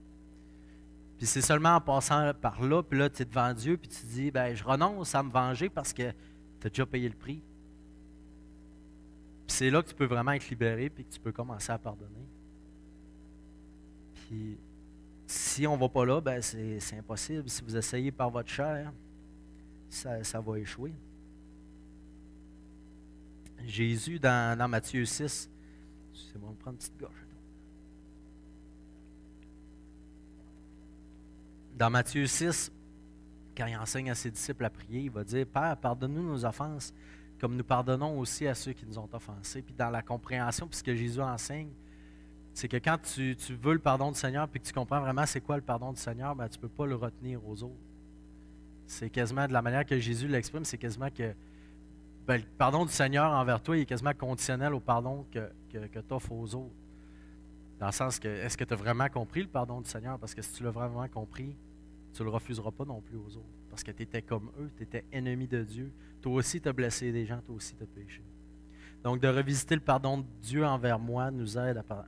Puis c'est seulement en passant par là, puis là, tu es devant Dieu, puis tu te dis, ben je renonce à me venger parce que tu as déjà payé le prix. Puis c'est là que tu peux vraiment être libéré, puis que tu peux commencer à pardonner. Puis si on ne va pas là, ben c'est impossible. Si vous essayez par votre chair, ça va échouer. Jésus, dans Matthieu 6, c'est bon, on prend une petite gorge. Dans Matthieu 6, quand il enseigne à ses disciples à prier, il va dire, Père, pardonne-nous nos offenses, comme nous pardonnons aussi à ceux qui nous ont offensés. Puis dans la compréhension, puis ce que Jésus enseigne, c'est que quand tu veux le pardon du Seigneur, puis que tu comprends vraiment c'est quoi le pardon du Seigneur, ben, tu ne peux pas le retenir aux autres. C'est quasiment, de la manière que Jésus l'exprime, c'est quasiment que ben, le pardon du Seigneur envers toi il est quasiment conditionnel au pardon que tu offres aux autres. Dans le sens que, est-ce que tu as vraiment compris le pardon du Seigneur? Parce que si tu l'as vraiment compris, tu ne le refuseras pas non plus aux autres. Parce que tu étais comme eux, tu étais ennemi de Dieu. Toi aussi, tu as blessé des gens, toi aussi, tu as péché. Donc, de revisiter le pardon de Dieu envers moi,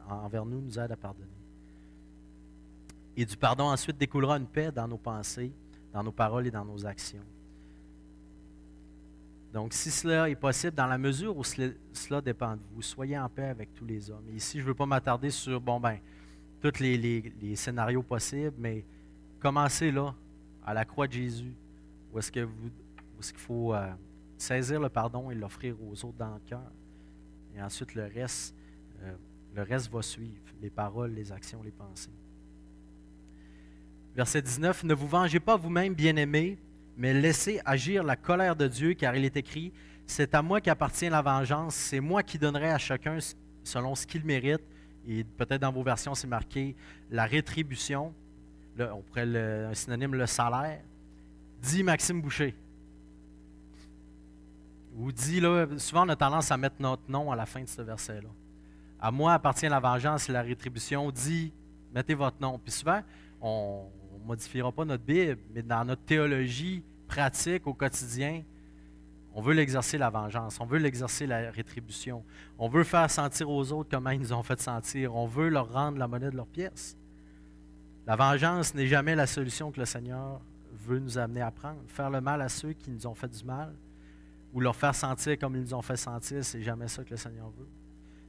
envers nous, nous aide à pardonner. Et du pardon, ensuite, découlera une paix dans nos pensées, dans nos paroles et dans nos actions. Donc, si cela est possible, dans la mesure où cela dépend de vous, soyez en paix avec tous les hommes. Et ici, je ne veux pas m'attarder sur, tous les scénarios possibles, mais commencez là, à la croix de Jésus, où est-ce qu'il faut saisir le pardon et l'offrir aux autres dans le cœur. Et ensuite, le reste va suivre, les paroles, les actions, les pensées. Verset 19, « Ne vous vengez pas vous-même, bien-aimés, mais laissez agir la colère de Dieu, car il est écrit, « C'est à moi qu'appartient la vengeance, c'est moi qui donnerai à chacun selon ce qu'il mérite. » Et peut-être dans vos versions, c'est marqué « la rétribution ». Là, on pourrait un synonyme, le salaire. Dit Maxime Boucher. Ou dit, là, souvent on a tendance à mettre notre nom à la fin de ce verset-là. À moi appartient la vengeance et la rétribution. Dit, mettez votre nom. Puis souvent, on ne modifiera pas notre Bible, mais dans notre théologie pratique au quotidien, on veut l'exercer la vengeance, on veut l'exercer la rétribution. On veut faire sentir aux autres comment ils nous ont fait sentir. On veut leur rendre la monnaie de leur pièce. La vengeance n'est jamais la solution que le Seigneur veut nous amener à prendre. Faire le mal à ceux qui nous ont fait du mal ou leur faire sentir comme ils nous ont fait sentir, c'est jamais ça que le Seigneur veut.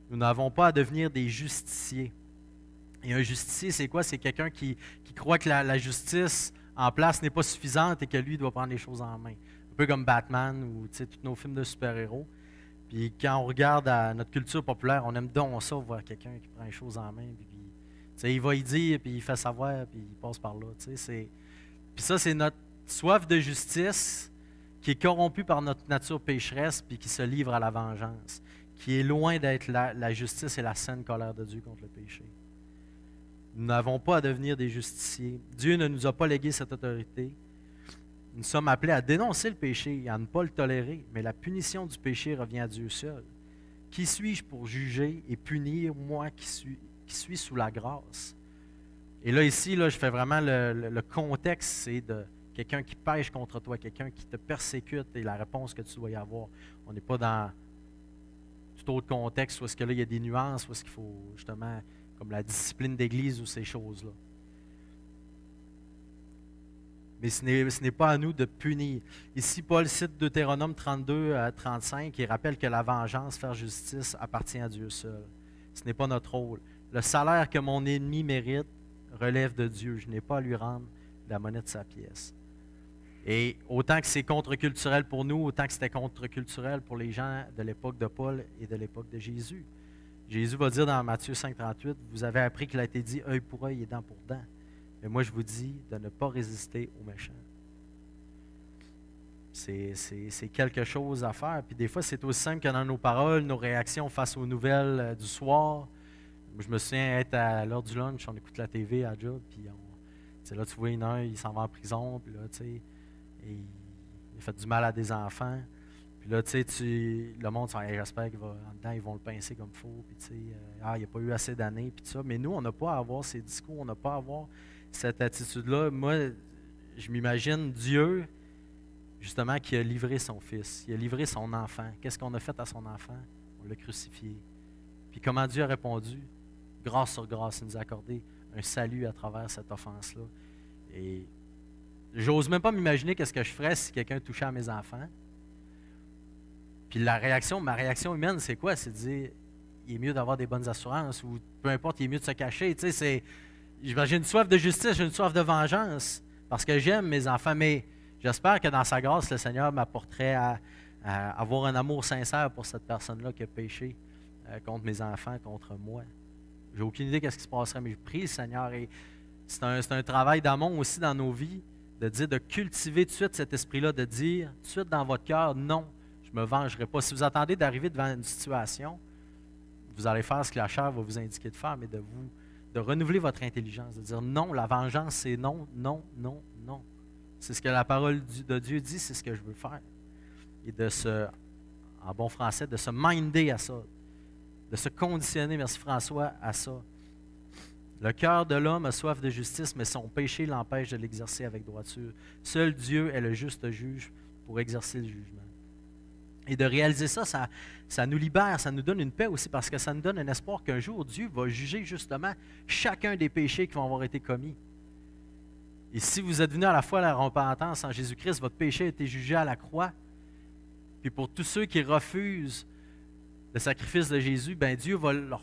Nous n'avons pas à devenir des justiciers. Et un justicier, c'est quoi? C'est quelqu'un qui croit que la justice en place n'est pas suffisante et que lui doit prendre les choses en main. Un peu comme Batman ou tous nos films de super-héros. Puis quand on regarde à notre culture populaire, on aime donc ça, voir quelqu'un qui prend les choses en main. Puis il va y dire, puis il fait savoir, puis il passe par là. Puis ça, c'est notre soif de justice qui est corrompue par notre nature pécheresse, puis qui se livre à la vengeance, qui est loin d'être la justice et la saine colère de Dieu contre le péché. Nous n'avons pas à devenir des justiciers. Dieu ne nous a pas légué cette autorité. Nous sommes appelés à dénoncer le péché et à ne pas le tolérer, mais la punition du péché revient à Dieu seul. Qui suis-je pour juger et punir, moi qui suis sous la grâce? Et là, ici, je fais vraiment le contexte, c'est de quelqu'un qui pêche contre toi, quelqu'un qui te persécute et la réponse que tu dois y avoir. On n'est pas dans tout autre contexte où est-ce que là, il y a des nuances, où est-ce qu'il faut justement, comme la discipline d'Église ou ces choses-là. Mais ce n'est pas à nous de punir. Ici, Paul cite Deutéronome 32 à 35 et rappelle que la vengeance, faire justice, appartient à Dieu seul. Ce n'est pas notre rôle. Le salaire que mon ennemi mérite relève de Dieu. Je n'ai pas à lui rendre la monnaie de sa pièce. Et autant que c'est contre-culturel pour nous, autant que c'était contre-culturel pour les gens de l'époque de Paul et de l'époque de Jésus. Jésus va dire dans Matthieu 5,38, « Vous avez appris qu'il a été dit œil pour œil et dent pour dent. Mais moi, je vous dis de ne pas résister aux méchants. » C'est quelque chose à faire. Puis des fois, c'est aussi simple que dans nos paroles, nos réactions face aux nouvelles du soir. Je me souviens être à l'heure du lunch, on écoute la TV à job, puis là, tu vois, il s'en va en prison, puis là, tu sais, il a fait du mal à des enfants. Puis là, tu sais, le monde, j'espère qu'ils vont le pincer comme il faut, puis tu sais, il n'y a pas eu assez d'années, puis tout ça. Mais nous, on n'a pas à avoir ces discours, on n'a pas à avoir cette attitude-là. Moi, je m'imagine Dieu, justement, qui a livré son fils, il a livré son enfant. Qu'est-ce qu'on a fait à son enfant? On l'a crucifié. Puis comment Dieu a répondu? Grâce sur grâce, il nous a accordé un salut à travers cette offense-là. Et j'ose même pas m'imaginer qu'est-ce que je ferais si quelqu'un touchait à mes enfants. Puis ma réaction humaine, c'est quoi? C'est de dire, il est mieux d'avoir des bonnes assurances, ou peu importe, il est mieux de se cacher. Tu sais, j'ai une soif de justice, j'ai une soif de vengeance, parce que j'aime mes enfants, mais j'espère que dans sa grâce, le Seigneur m'apporterait à avoir un amour sincère pour cette personne-là qui a péché contre mes enfants, contre moi. J'ai aucune idée de ce qui se passerait, mais je prie le Seigneur. Et c'est un travail d'amont aussi dans nos vies, de cultiver tout de suite cet esprit-là, de dire tout de suite dans votre cœur, non, je ne me vengerai pas. Si vous attendez d'arriver devant une situation, vous allez faire ce que la chair va vous indiquer de faire, mais de renouveler votre intelligence, de dire non, la vengeance, c'est non, non, non, non. C'est ce que la parole de Dieu dit, c'est ce que je veux faire. Et en bon français, de se minder à ça, de se conditionner, merci François, à ça. Le cœur de l'homme a soif de justice, mais son péché l'empêche de l'exercer avec droiture. Seul Dieu est le juste juge pour exercer le jugement. Et de réaliser ça, ça nous libère, ça nous donne une paix aussi, parce que ça nous donne un espoir qu'un jour, Dieu va juger justement chacun des péchés qui vont avoir été commis. Et si vous êtes venu à la foi à la repentance en Jésus-Christ, votre péché a été jugé à la croix. Puis pour tous ceux qui refusent le sacrifice de Jésus, ben Dieu va leur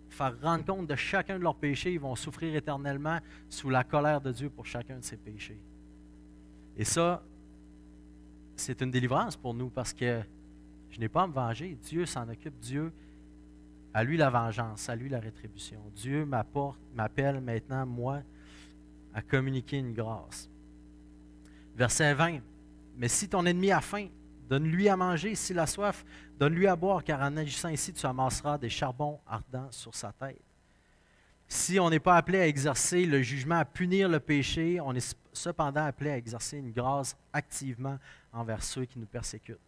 faire rendre compte de chacun de leurs péchés. Ils vont souffrir éternellement sous la colère de Dieu pour chacun de ces péchés. Et ça, c'est une délivrance pour nous parce que je n'ai pas à me venger. Dieu s'en occupe. Dieu, à lui la vengeance, à lui la rétribution. Dieu m'appelle maintenant, moi, à communiquer une grâce. Verset 20. Mais si ton ennemi a faim, donne-lui à manger. S'il a soif, donne-lui à boire, car en agissant ici, tu amasseras des charbons ardents sur sa tête. Si on n'est pas appelé à exercer le jugement, à punir le péché, on est cependant appelé à exercer une grâce activement envers ceux qui nous persécutent.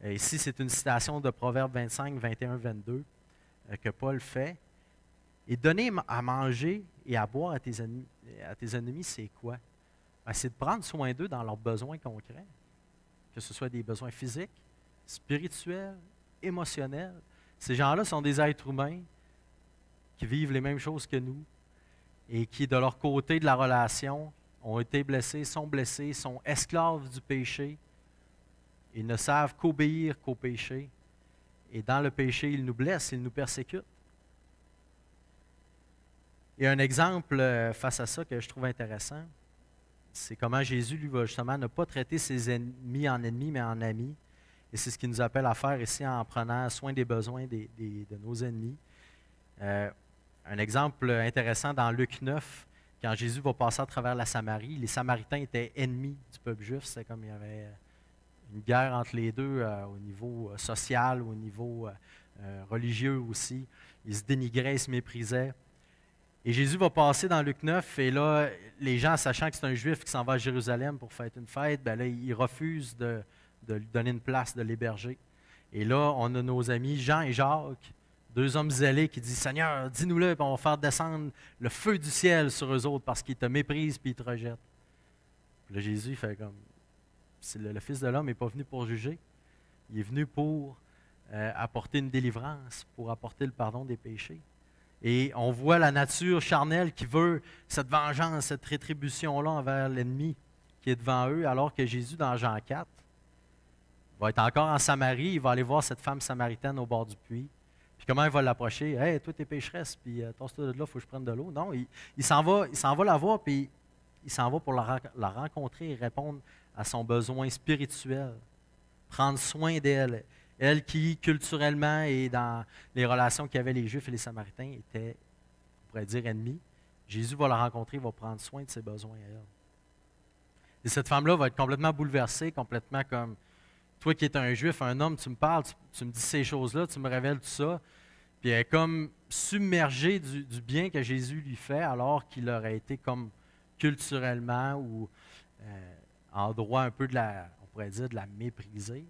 Ici, c'est une citation de Proverbe 25, 21, 22 que Paul fait. Et donner à manger et à boire à tes ennemis, c'est quoi? Ben, c'est de prendre soin d'eux dans leurs besoins concrets, que ce soit des besoins physiques, spirituels, émotionnels. Ces gens-là sont des êtres humains qui vivent les mêmes choses que nous et qui, de leur côté de la relation, ont été blessés, sont esclaves du péché. Ils ne savent qu'obéir qu'au péché. Et dans le péché, ils nous blessent, ils nous persécutent. Et un exemple face à ça que je trouve intéressant, c'est comment Jésus, lui, va justement ne pas traiter ses ennemis en ennemis, mais en amis. Et c'est ce qu'il nous appelle à faire ici en prenant soin des besoins de nos ennemis. Un exemple intéressant dans Luc 9, quand Jésus va passer à travers la Samarie, les Samaritains étaient ennemis du peuple juif. C'est comme il y avait une guerre entre les deux au niveau social, au niveau religieux aussi. Ils se dénigraient, ils se méprisaient. Et Jésus va passer dans Luc 9, et là, les gens, sachant que c'est un Juif qui s'en va à Jérusalem pour faire une fête, ben là, ils refusent de lui donner une place, de l'héberger. Et là, on a nos amis Jean et Jacques, deux hommes zélés qui disent « Seigneur, dis-nous-le, puis on va faire descendre le feu du ciel sur eux autres parce qu'ils te méprisent puis ils te rejettent. » Puis là, Jésus il fait comme « Le Fils de l'homme n'est pas venu pour juger, il est venu pour apporter une délivrance, pour apporter le pardon des péchés. » Et on voit la nature charnelle qui veut cette vengeance, cette rétribution-là envers l'ennemi qui est devant eux, alors que Jésus, dans Jean 4, va être encore en Samarie, il va aller voir cette femme samaritaine au bord du puits. Puis comment il va l'approcher? « Hey, toi, t'es pécheresse, puis tasse-toi de là, il faut que je prenne de l'eau. » Non, il s'en va la voir, puis il s'en va pour la rencontrer et répondre à son besoin spirituel, prendre soin d'elle. Elle qui, culturellement et dans les relations qu'avaient les Juifs et les Samaritains, était, on pourrait dire, ennemie. Jésus va la rencontrer, il va prendre soin de ses besoins à elle. Et cette femme-là va être complètement bouleversée, complètement comme, toi qui es un Juif, un homme, tu me parles, tu me dis ces choses-là, tu me révèles tout ça. Puis elle est comme submergée du bien que Jésus lui fait, alors qu'il aurait été comme culturellement ou en droit un peu on pourrait dire, de la mépriser,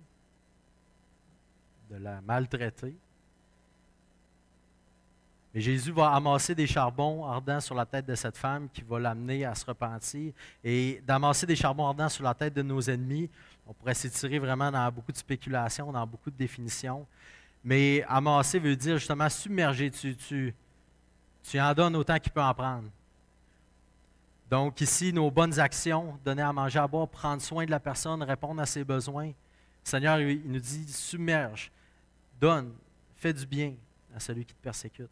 de la maltraiter. Mais Jésus va amasser des charbons ardents sur la tête de cette femme qui va l'amener à se repentir. Et d'amasser des charbons ardents sur la tête de nos ennemis, on pourrait s'étirer vraiment dans beaucoup de spéculations, dans beaucoup de définitions. Mais amasser veut dire justement submerger. Tu en donnes autant qu'il peut en prendre. Donc ici, nos bonnes actions, donner à manger, à boire, prendre soin de la personne, répondre à ses besoins. Le Seigneur, il nous dit, submerge, donne, fais du bien à celui qui te persécute.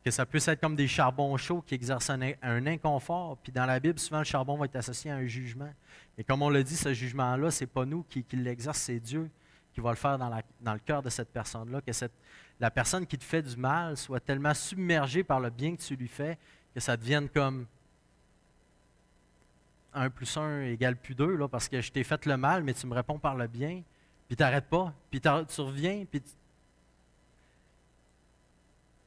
Que ça puisse être comme des charbons chauds qui exercent un inconfort. Puis dans la Bible, souvent, le charbon va être associé à un jugement. Et comme on l'a dit, ce jugement-là, ce n'est pas nous qui l'exerce, c'est Dieu qui va le faire dans le cœur de cette personne-là. Que la personne qui te fait du mal soit tellement submergée par le bien que tu lui fais que ça devienne comme 1 + 1 = plus 2, là, parce que je t'ai fait le mal, mais tu me réponds par le bien, puis tu n'arrêtes pas, puis tu reviens, puis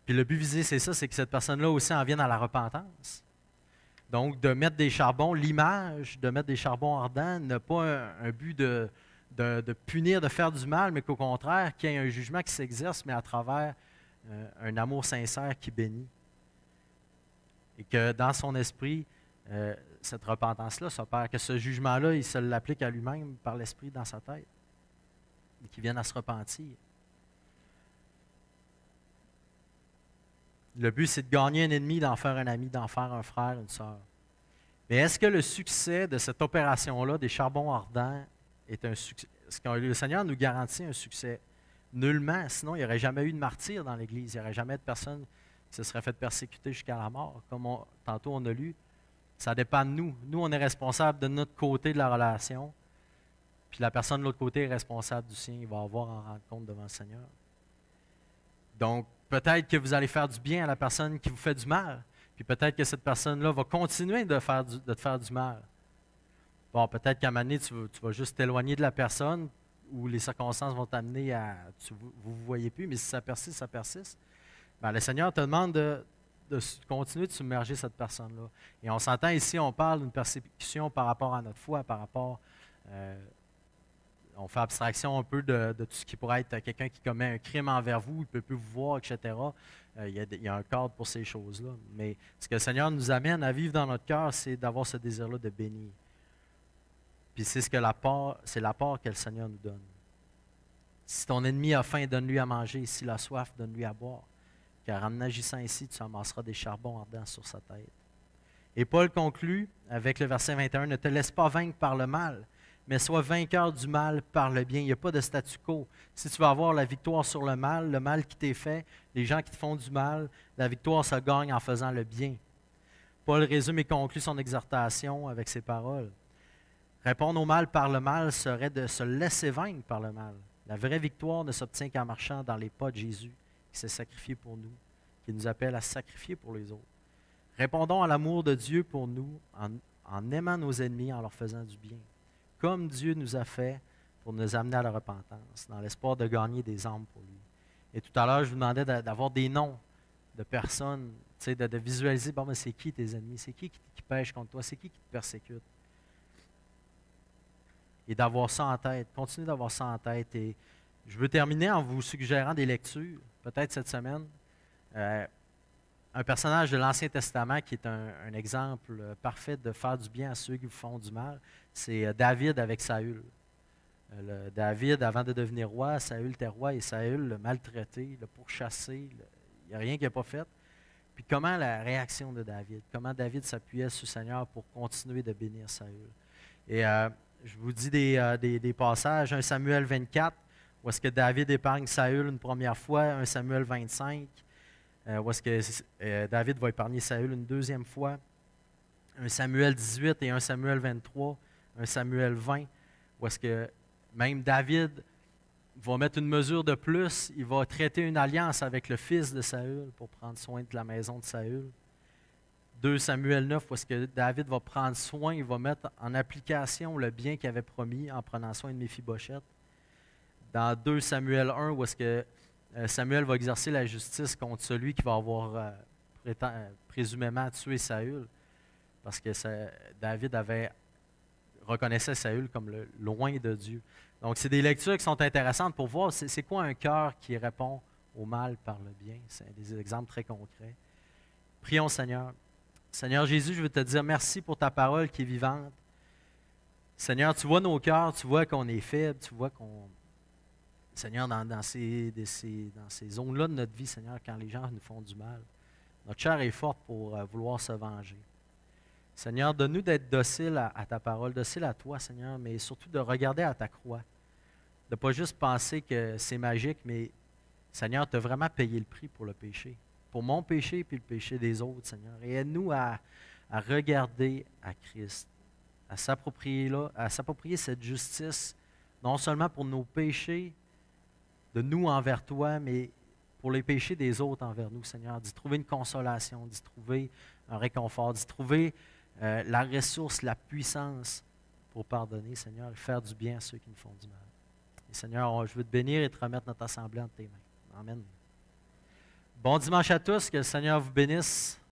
le but visé, c'est ça, c'est que cette personne-là aussi en vienne à la repentance. Donc, de mettre des charbons, l'image de mettre des charbons ardents n'a pas un but de punir, de faire du mal, mais qu'au contraire, qu'il y ait un jugement qui s'exerce, mais à travers un amour sincère qui bénit. Et que dans son esprit, cette repentance-là s'opère, que ce jugement-là, il se l'applique à lui-même par l'esprit dans sa tête, et qu'il vienne à se repentir. Le but, c'est de gagner un ennemi, d'en faire un ami, d'en faire un frère, une sœur. Mais est-ce que le succès de cette opération-là, des charbons ardents, est un succès? Est-ce que le Seigneur nous garantit un succès? Nullement, sinon il n'y aurait jamais eu de martyrs dans l'Église, il n'y aurait jamais de personnes qui se seraient fait persécuter jusqu'à la mort. Comme tantôt on a lu, ça dépend de nous. Nous, on est responsable de notre côté de la relation, puis la personne de l'autre côté est responsable du sien, il va avoir en rendre compte devant le Seigneur. Donc, peut-être que vous allez faire du bien à la personne qui vous fait du mal. Puis peut-être que cette personne-là va continuer de te faire du mal. Bon, peut-être qu'à un moment donné, tu vas juste t'éloigner de la personne ou les circonstances vont t'amener à... Vous ne vous voyez plus, mais si ça persiste, ça persiste. Bien, le Seigneur te demande de continuer de submerger cette personne-là. Et on s'entend ici, on parle d'une persécution par rapport à notre foi, par rapport... on fait abstraction un peu de tout ce qui pourrait être quelqu'un qui commet un crime envers vous, il ne peut plus vous voir, etc. Il y a un cadre pour ces choses-là. Mais ce que le Seigneur nous amène à vivre dans notre cœur, c'est d'avoir ce désir-là de bénir. Puis c'est la part que le Seigneur nous donne. Si ton ennemi a faim, donne-lui à manger. S'il a soif, donne-lui à boire. Car en agissant ainsi, tu amasseras des charbons ardents sur sa tête. Et Paul conclut avec le verset 21, « Ne te laisse pas vaincre par le mal, mais sois vainqueur du mal par le bien. » Il n'y a pas de statu quo. Si tu veux avoir la victoire sur le mal qui t'est fait, les gens qui te font du mal, la victoire se gagne en faisant le bien. Paul résume et conclut son exhortation avec ces paroles. Répondre au mal par le mal serait de se laisser vaincre par le mal. La vraie victoire ne s'obtient qu'en marchant dans les pas de Jésus, qui s'est sacrifié pour nous, qui nous appelle à sacrifier pour les autres. Répondons à l'amour de Dieu pour nous en aimant nos ennemis, en leur faisant du bien, comme Dieu nous a fait pour nous amener à la repentance, dans l'espoir de gagner des âmes pour lui. Et tout à l'heure, je vous demandais d'avoir des noms de personnes, de visualiser, bon, mais c'est qui tes ennemis, c'est qui pêche contre toi, c'est qui te persécute. Et d'avoir ça en tête, continuez d'avoir ça en tête. Et je veux terminer en vous suggérant des lectures, peut-être cette semaine. Un personnage de l'Ancien Testament qui est un exemple parfait de faire du bien à ceux qui vous font du mal, c'est David avec Saül. David, avant de devenir roi, Saül était roi et Saül l'a maltraité, l'a pourchassé, il n'y a rien qu'il n'a pas fait. Puis comment la réaction de David, comment David s'appuyait sur le Seigneur pour continuer de bénir Saül. Et je vous dis des passages, 1 Samuel 24, où est-ce que David épargne Saül une première fois, 1 Samuel 25, où est-ce que David va épargner Saül une deuxième fois. 1 Samuel 18 et 1 Samuel 23, 1 Samuel 20, où est-ce que même David va mettre une mesure de plus, il va traiter une alliance avec le fils de Saül pour prendre soin de la maison de Saül. 2 Samuel 9, où est-ce que David va prendre soin, il va mettre en application le bien qu'il avait promis en prenant soin de Méphibosheth. Dans 2 Samuel 1, où est-ce que Samuel va exercer la justice contre celui qui va avoir présumément tué Saül, parce que David reconnaissait Saül comme le loin de Dieu. Donc, c'est des lectures qui sont intéressantes pour voir c'est quoi un cœur qui répond au mal par le bien. C'est des exemples très concrets. Prions, Seigneur. Seigneur Jésus, je veux te dire merci pour ta parole qui est vivante. Seigneur, tu vois nos cœurs, tu vois qu'on est faible, tu vois qu'on... Seigneur, dans ces zones-là de notre vie, Seigneur, quand les gens nous font du mal, notre chair est forte pour vouloir se venger. Seigneur, donne-nous d'être dociles à ta parole, dociles à toi, Seigneur, mais surtout de regarder à ta croix. De ne pas juste penser que c'est magique, mais Seigneur, tu as vraiment payé le prix pour le péché. Pour mon péché et puis le péché des autres, Seigneur. Et aide-nous à regarder à Christ, à s'approprier cette justice, non seulement pour nos péchés, de nous envers toi, mais pour les péchés des autres envers nous, Seigneur. D'y trouver une consolation, d'y trouver un réconfort, d'y trouver la ressource, la puissance pour pardonner, Seigneur, et faire du bien à ceux qui nous font du mal. Et Seigneur, je veux te bénir et te remettre notre assemblée entre tes mains. Amen. Bon dimanche à tous, que le Seigneur vous bénisse.